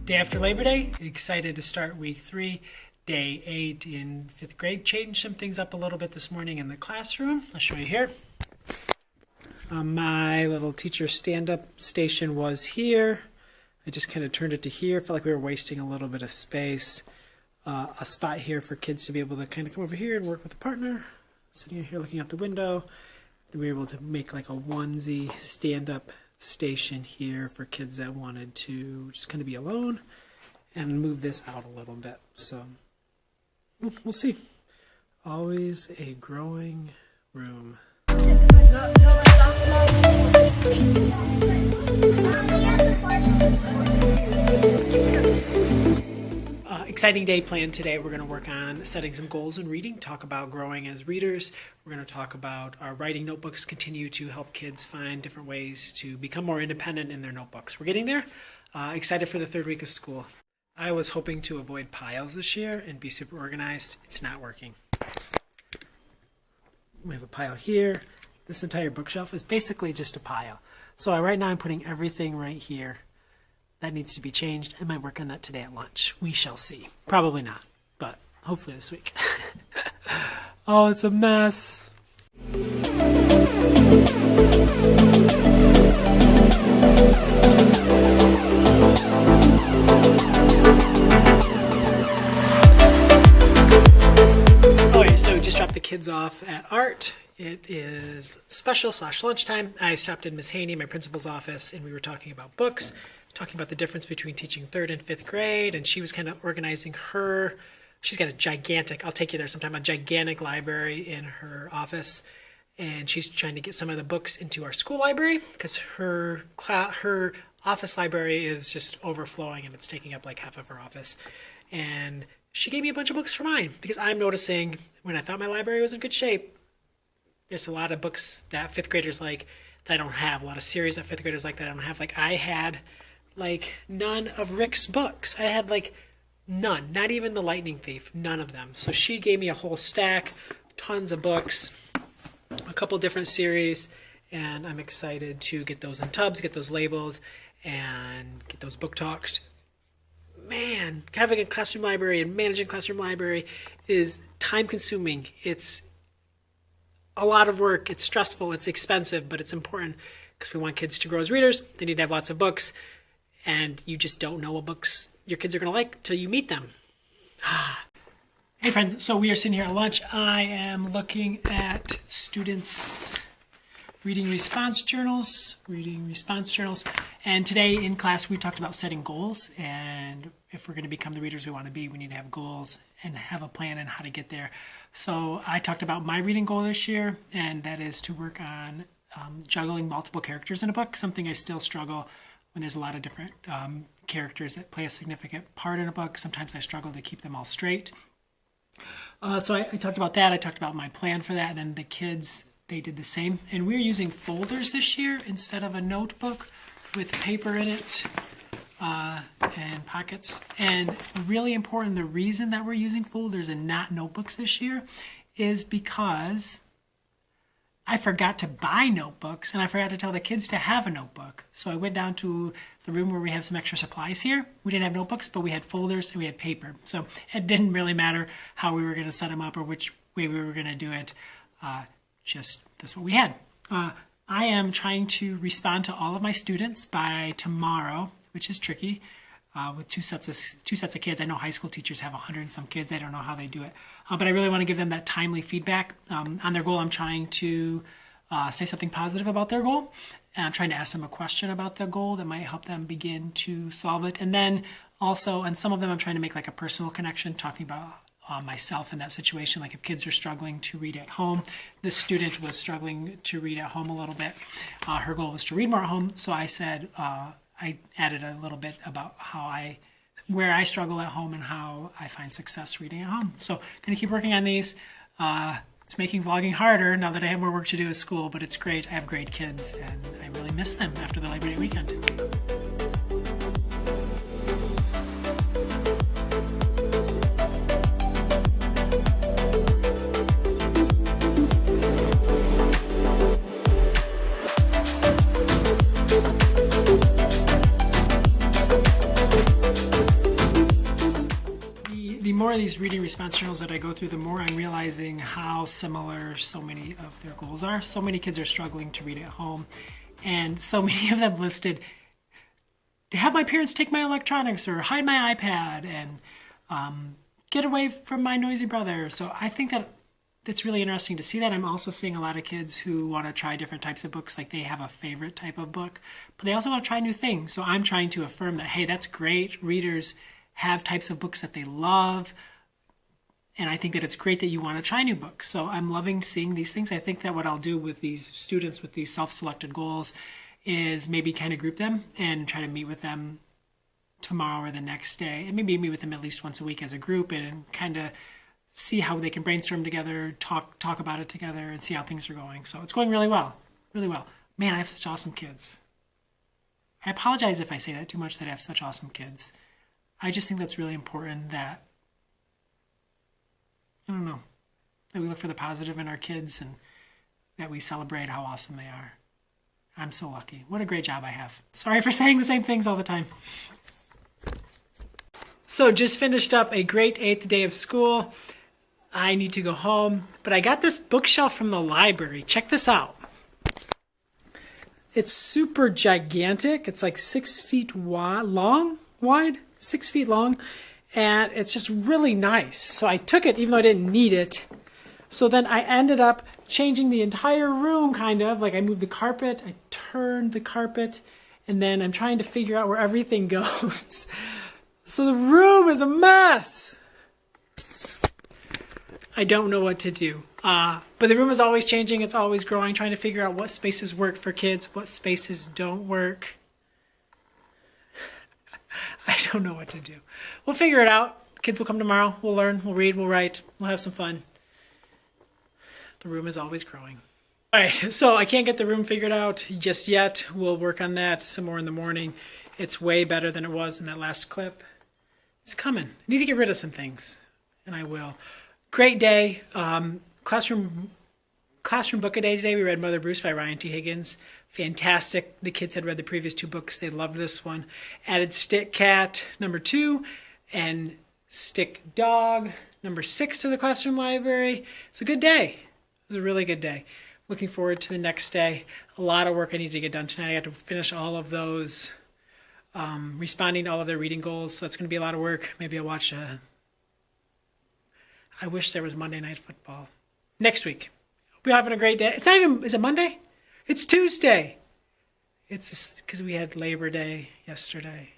Day after Labor Day, excited to start week 3, day 8 in 5th grade. Changed some things up a little bit this morning in the classroom. I'll show you here. My little teacher stand-up station was here. I just kind of turned it to here. Felt like we were wasting a little bit of space. A spot here for kids to be able to kind of come over here and work with a partner. Sitting here looking out the window. Then we were able to make like a onesie stand-up station here for kids that wanted to just kind of be alone and move this out a little bit. So we'll see. Always a growing room. Exciting day planned today. We're going to work on setting some goals in reading, talk about growing as readers. We're going to talk about our writing notebooks, continue to help kids find different ways to become more independent in their notebooks. We're getting there. Excited for the 3rd week of school. I was hoping to avoid piles this year and be super organized. It's not working. We have a pile here. This entire bookshelf is basically just a pile. So right now I'm putting everything right here. That needs to be changed. I might work on that today at lunch. We shall see. Probably not, but hopefully this week. Oh, it's a mess. Okay, so just dropped the kids off at art. It is special/lunchtime. I stopped in Miss Haney, my principal's office, and we were talking about books. Talking about the difference between teaching 3rd and 5th grade, and she was kind of organizing she's got a gigantic, I'll take you there sometime, a gigantic library in her office, and she's trying to get some of the books into our school library because her office library is just overflowing and it's taking up like half of her office. And she gave me a bunch of books for mine because I'm noticing when I thought my library was in good shape, there's a lot of books that 5th graders like that I don't have, a lot of series that 5th graders like that I don't have. Like I had like none of Rick's books. I had like none, not even The Lightning Thief, none of them. So she gave me a whole stack, tons of books, a couple different series, and I'm excited to get those in tubs, get those labeled, and get those book talked. Man, having a classroom library and managing a classroom library is time consuming. It's a lot of work, it's stressful, it's expensive, but it's important because we want kids to grow as readers. They need to have lots of books. And you just don't know what books your kids are going to like till you meet them. Hey friends, so we are sitting here at lunch. I am looking at students' reading response journals. And today in class we talked about setting goals. And if we're going to become the readers we want to be, we need to have goals and have a plan on how to get there. So I talked about my reading goal this year, and that is to work on juggling multiple characters in a book, something I still struggle when there's a lot of different characters that play a significant part in a book. Sometimes I struggle to keep them all straight. So I talked about that. I talked about my plan for that, and then the kids, they did the same. And we're using folders this year instead of a notebook with paper in it and pockets. And really important, the reason that we're using folders and not notebooks this year is because I forgot to buy notebooks, and I forgot to tell the kids to have a notebook. So I went down to the room where we have some extra supplies here. We didn't have notebooks, but we had folders and we had paper. So it didn't really matter how we were going to set them up or which way we were going to do it. Just that's what we had. I am trying to respond to all of my students by tomorrow, which is tricky. With two sets of kids. I know high school teachers have 100 and some kids. I don't know how they do it. But I really want to give them that timely feedback. On their goal, I'm trying to say something positive about their goal. And I'm trying to ask them a question about the goal that might help them begin to solve it. And then also, on some of them, I'm trying to make like a personal connection, talking about myself in that situation. Like if kids are struggling to read at home, this student was struggling to read at home a little bit. Her goal was to read more at home. So I said, I added a little bit about where I struggle at home and how I find success reading at home. So going to keep working on these. It's making vlogging harder now that I have more work to do at school, but it's great. I have great kids and I really miss them after the Labor Day weekend. We'll be right back. these reading response journals that I go through, the more I'm realizing how similar so many of their goals are. So many kids are struggling to read at home, and so many of them listed to have my parents take my electronics or hide my iPad and get away from my noisy brother. So I think that it's really interesting to see that. I'm also seeing a lot of kids who want to try different types of books, like they have a favorite type of book, but they also want to try new things. So I'm trying to affirm that, hey, that's great. Readers have types of books that they love, and I think that it's great that you want to try new books. So I'm loving seeing these things. I think that what I'll do with these students with these self-selected goals is maybe kind of group them and try to meet with them tomorrow or the next day, and maybe meet with them at least once a week as a group and kind of see how they can brainstorm together, talk about it together, and see how things are going. So it's going really well, really well. Man, I have such awesome kids. I apologize if I say that too much, that I have such awesome kids. I just think that's really important, that, I don't know, that we look for the positive in our kids and that we celebrate how awesome they are. I'm so lucky. What a great job I have. Sorry for saying the same things all the time. So just finished up a great 8th day of school. I need to go home, but I got this bookshelf from the library. Check this out. It's super gigantic. It's like 6 feet wide, 6 feet long, and it's just really nice. So I took it even though I didn't need it. So then I ended up changing the entire room, kind of. Like I moved the carpet, I turned the carpet, and then I'm trying to figure out where everything goes. So the room is a mess. I don't know what to do. But the room is always changing, it's always growing, trying to figure out what spaces work for kids, what spaces don't work. I don't know what to do. We'll figure it out. Kids will come tomorrow. We'll learn, we'll read, we'll write, we'll have some fun. The room is always growing. All right, so I can't get the room figured out just yet. We'll work on that some more in the morning. It's way better than it was in that last clip. It's coming. I need to get rid of some things, and I will. Great day. Classroom book a day today. We read Mother Bruce by Ryan T. Higgins. Fantastic. The kids had read the previous 2 books. They loved this one. Added Stick Cat #2 and Stick Dog #6 to the classroom library. It's a good day. It was a really good day. Looking forward to the next day. A lot of work I need to get done tonight. I got to finish all of those, responding to all of their reading goals. So it's going to be a lot of work. Maybe I'll watch I wish there was Monday Night Football. Next week. Hope you're having a great day. It's not even, is it Monday? It's Tuesday. It's because we had Labor Day yesterday.